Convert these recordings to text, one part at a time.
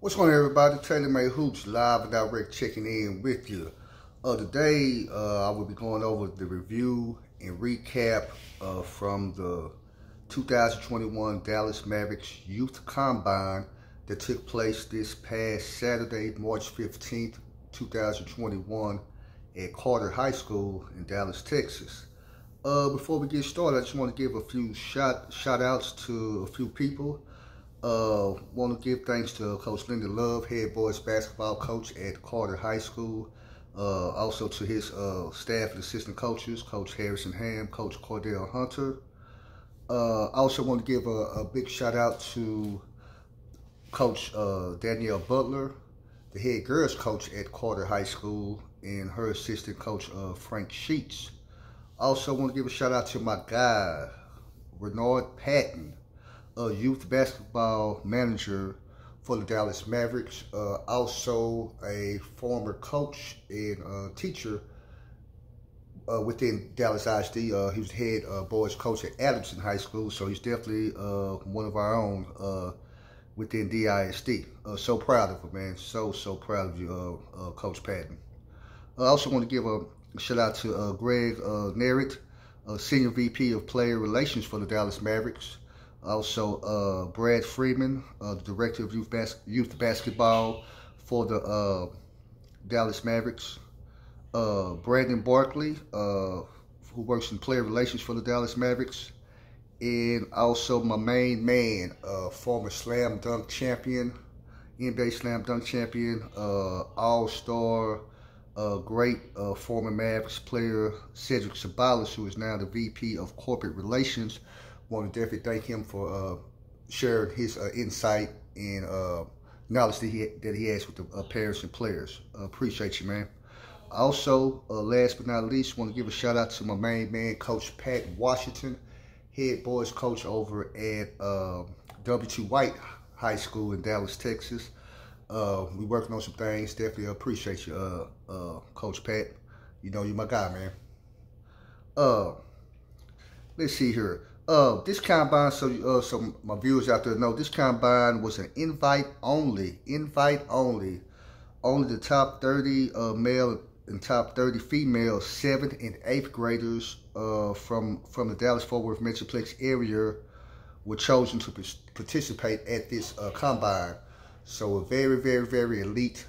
What's going on, everybody? Taylor Made Hoops live and direct checking in with you. Today, I will be going over the review and recap from the 2021 Dallas Mavericks Youth Combine that took place this past Saturday, March 15th, 2021 at Carter High School in Dallas, Texas. Before we get started, I just want to give a few shout outs to a few people. Want to give thanks to Coach Linda Love, head boys basketball coach at Carter High School. Also to his staff and assistant coaches, Coach Harrison Ham, Coach Cordell Hunter. I also want to give a big shout out to Coach Danielle Butler, the head girls coach at Carter High School, and her assistant coach Frank Sheets. I also want to give a shout out to my guy, Renard Patton, youth basketball manager for the Dallas Mavericks, also a former coach and teacher within Dallas ISD. He was head boys coach at Adamson High School, so he's definitely one of our own within DISD. So proud of him, man. So proud of you, Coach Patton. I also want to give a shout out to Greg Nerritt, Senior VP of Player Relations for the Dallas Mavericks. Also, Brad Freeman, the Director of Youth Basketball for the Dallas Mavericks. Brandon Barkley, who works in Player Relations for the Dallas Mavericks. And also my main man, former slam dunk champion, NBA slam dunk champion, all-star, great former Mavericks player, Cedric Sabalas, who is now the VP of Corporate Relations. Want to definitely thank him for sharing his insight and knowledge that he has with the parents and players. Appreciate you, man. Also, last but not least, want to give a shout out to my main man, Coach Pat Washington, head boys coach over at W2 White High School in Dallas, Texas. We working on some things. Definitely appreciate you, Coach Pat. You know you're my guy, man. Let's see here. This combine, so my viewers out there know, this combine was an invite only. Only the top 30 male and top 30 female 7th and 8th graders from the Dallas-Fort Worth Metroplex area were chosen to participate at this combine. So a very elite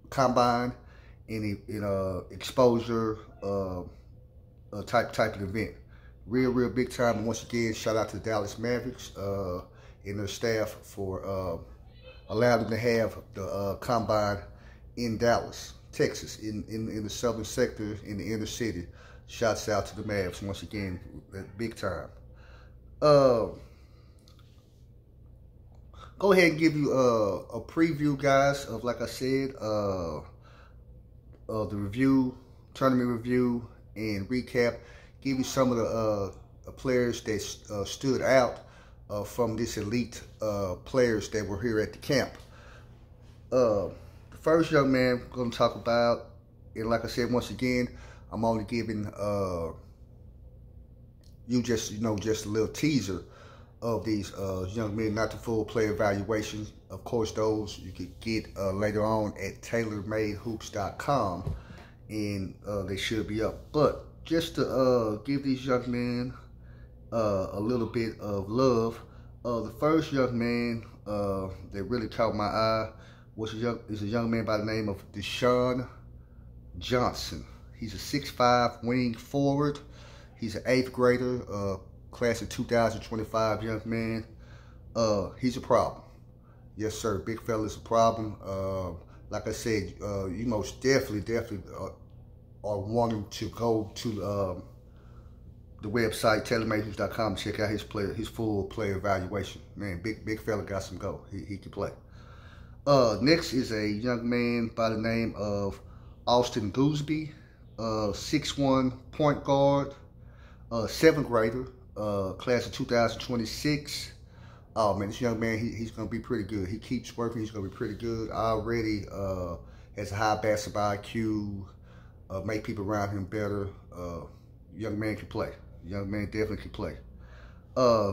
combine in exposure type of event. Real big time. And once again, shout out to the Dallas Mavericks and their staff for allowing them to have the combine in Dallas, Texas, in the southern sector, in the inner city. Shouts out to the Mavs once again, big time. Go ahead and give you a preview, guys, of, like I said, the review, tournament review, and recap. Give you some of the players that stood out from this elite players that were here at the camp. The first young man I'm going to talk about, and like I said, once again, I'm only giving you just a little teaser of these young men, not the full player evaluations. Of course, those you could get later on at TaylorMadeHoops.com, and they should be up. But just to give these young men a little bit of love, the first young man that really caught my eye is a young man by the name of Deshaun Johnson. He's a 6'5" wing forward. He's an 8th grader, class of 2025 young man. He's a problem. Yes, sir. Big fella's a problem. Like I said, you most definitely are wanting to go to the website TaylorMadeHoops.com and check out his full player evaluation. Man, big fella got some go. He can play. Next is a young man by the name of Austin Gooseby, 6'1" point guard, 7th grader, class of 2026. Oh man, this young man, he's gonna be pretty good. He keeps working. He's gonna be pretty good. Already has a high basketball IQ. Make people around him better. Young man can play. Young man definitely can play.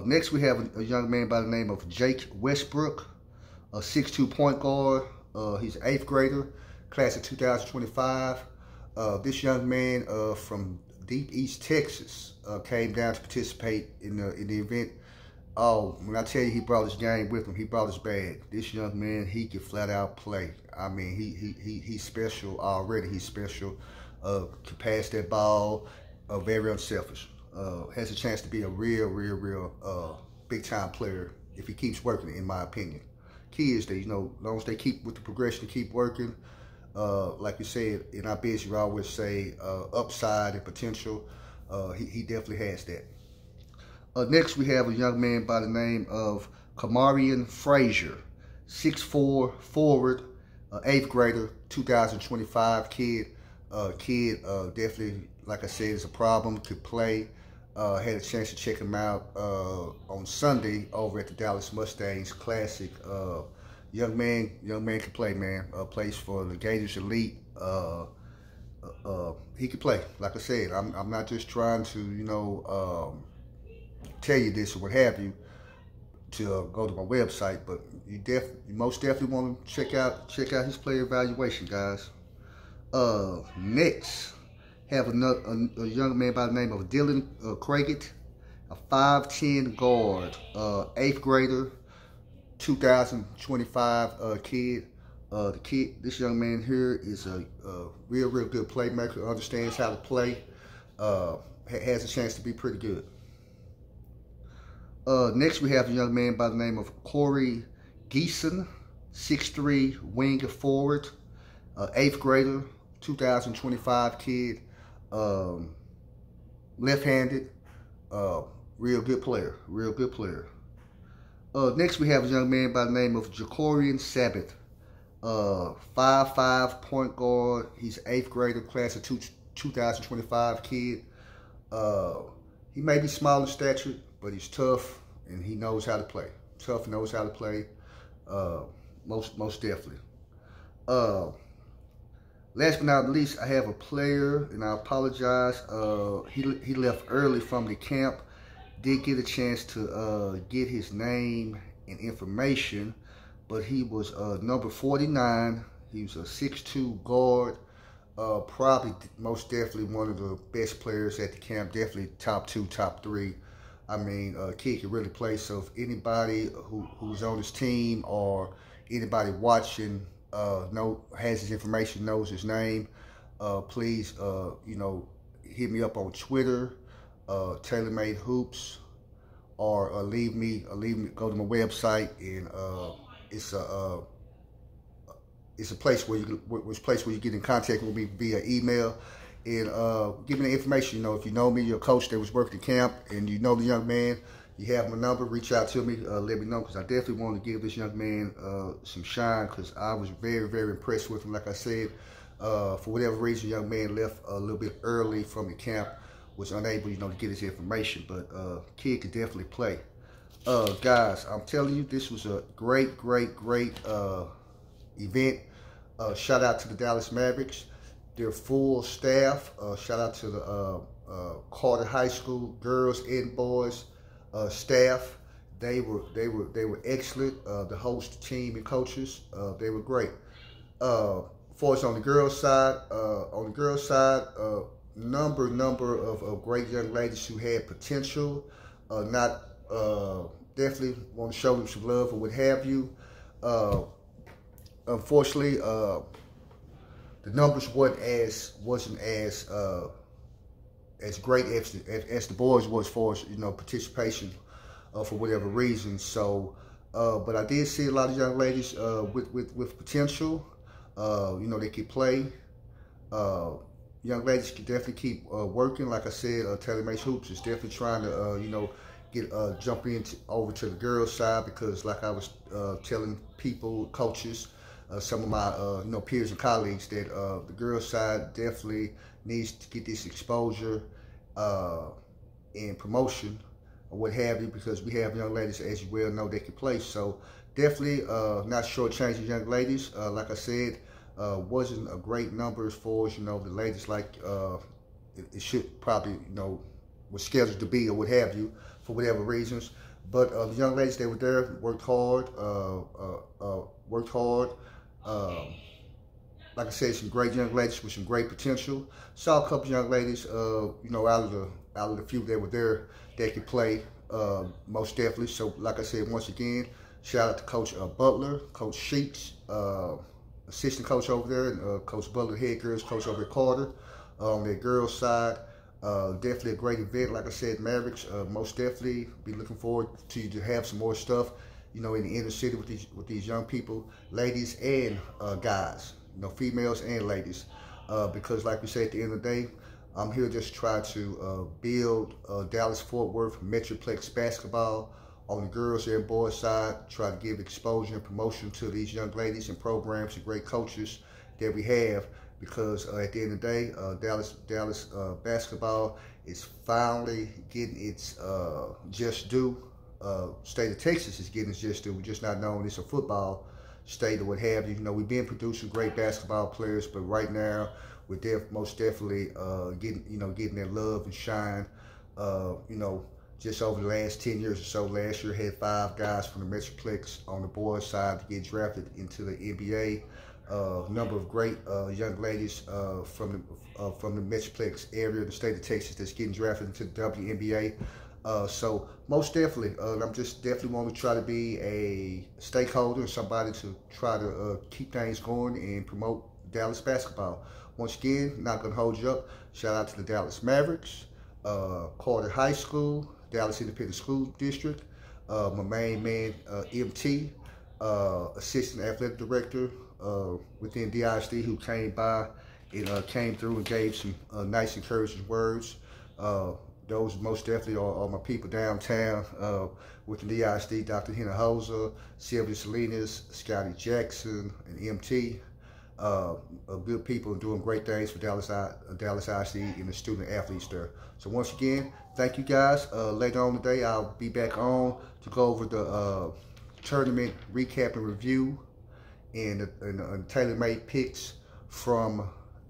Next, we have a young man by the name of Jake Westbrook, a 6'2" point guard. He's an 8th grader, class of 2025. This young man from deep East Texas came down to participate in the event. Oh, when I tell you he brought his game with him, he brought his bag. This young man, he can flat out play. I mean, he's special already. He's special. Can pass that ball. Very unselfish. Has a chance to be a real big time player if he keeps working, in my opinion. Key is that, you know, as long as they keep with the progression, keep working. Like you said, in our business, you always say upside and potential. He definitely has that. Next, we have a young man by the name of Jokorian Frazier, 6'4" forward, 8th grader, 2025 kid. Definitely, like I said, is a problem. Could play. Had a chance to check him out on Sunday over at the Dallas Mustangs Classic. Young man can play, man. Plays for the Gators Elite. He can play. Like I said, I'm not just trying to, you know, tell you this or what have you to go to my website, but you most definitely want to check out his player evaluation, guys. Next, have a young man by the name of Dylan Craigit, a 5'10" guard, 8th grader, 2025 kid. This young man here is a real good playmaker, understands how to play, has a chance to be pretty good. Next, we have a young man by the name of Corey Geeson, 6'3", wing forward, 8th grader, 2025 kid, left-handed, real good player. Next, we have a young man by the name of Jokorian Sabbath, 5'5" point guard. He's 8th grader, class of 2025 kid. He may be small in stature, but he's tough and he knows how to play. Tough, knows how to play. Most definitely. Last but not least, I have a player, and I apologize. He left early from the camp. Did get a chance to get his name and information, but he was number 49. He was a 6'2" guard. Probably most definitely one of the best players at the camp. Definitely top 2, top 3. I mean, kid can really play. So if anybody who's on his team or anybody watching has his information, knows his name, please, you know, hit me up on Twitter, TaylorMade Hoops, or leave me go to my website, and it's a place where you get in contact with me via email, and give me the information. You know, if you know me, you're a coach that was working the camp, and you know the young man, you have my number, reach out to me, let me know, because I definitely want to give this young man some shine, because I was very impressed with him. Like I said, for whatever reason, the young man left a little bit early from the camp, was unable, you know, to get his information, but kid could definitely play. Guys, I'm telling you, this was a great event. Shout out to the Dallas Mavericks, their full staff. Shout out to the Carter High School girls and boys staff. They were excellent. The host team and coaches, they were great. For us on the girls' side, number of great young ladies who had potential. Definitely want to show them some love or what have you. Unfortunately, the numbers wasn't as great as the boys was, for, you know, participation for whatever reason. So, but I did see a lot of young ladies with potential. You know, they could play. Young ladies can definitely keep working. Like I said, TaylorMade Hoops is definitely trying to, you know, jump over to the girls' side, because like I was telling people, coaches, some of my you know, peers and colleagues, that the girls' side definitely needs to get this exposure and promotion or what have you, because we have young ladies, as you well know, they can play. So definitely not shortchanging young ladies. Like I said, wasn't a great number as far as, you know, the ladies like it should probably, you know, was scheduled to be or what have you, for whatever reasons. But the young ladies, they were there, worked hard, worked hard. Like I said, some great young ladies with some great potential. Saw a couple young ladies, out of the few that were there that could play, most definitely. So, like I said, once again, shout out to Coach Butler, Coach Sheets, assistant coach over there, and Coach Butler, head girls coach over at Carter. On their girls' side, definitely a great event. Like I said, Mavericks, most definitely be looking forward to have some more stuff, in the inner city with these young people, ladies and guys, females and ladies, because like we said, at the end of the day, I'm here just to try to build Dallas-Fort Worth Metroplex basketball on the girls and boys side, try to give exposure and promotion to these young ladies and programs and great coaches that we have, because at the end of the day, Dallas basketball is finally getting its just due. State of Texas is getting its just due. We're just not known as a football state or what have you. We've been producing great basketball players, but right now we're most definitely getting that love and shine. Just over the last 10 years or so. Last year had 5 guys from the Metroplex on the boys side to get drafted into the NBA. Number of great young ladies from the Metroplex area, the state of Texas, that's getting drafted into the WNBA. So most definitely, I'm just definitely want to try to be a stakeholder, somebody to try to keep things going and promote Dallas basketball. Once again, not going to hold you up. Shout out to the Dallas Mavericks, Carter High School, Dallas Independent School District, my main man, MT, Assistant Athletic Director within DISD, who came by and came through and gave some nice encouraging words. Those most definitely are my people downtown within DISD, Dr. Henna Hoser, Sylvia Salinas, Scotty Jackson, and MT. Good people doing great things for Dallas ISD and the student athletes there. So once again, thank you guys. Later on today, I'll be back on to go over the tournament recap and review and tailor-made picks from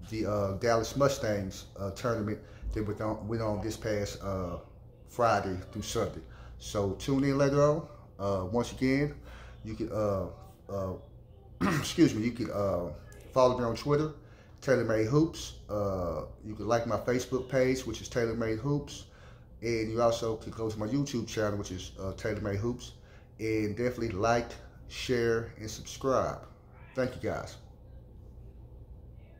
the Dallas Mustangs tournament that went on this past Friday through Sunday. So tune in later on. Once again, you can excuse me, you can follow me on Twitter, TaylorMade Hoops. You can like my Facebook page, which is TaylorMade Hoops. And you also can go to my YouTube channel, which is TaylorMade Hoops. And definitely like, share, and subscribe. Thank you guys.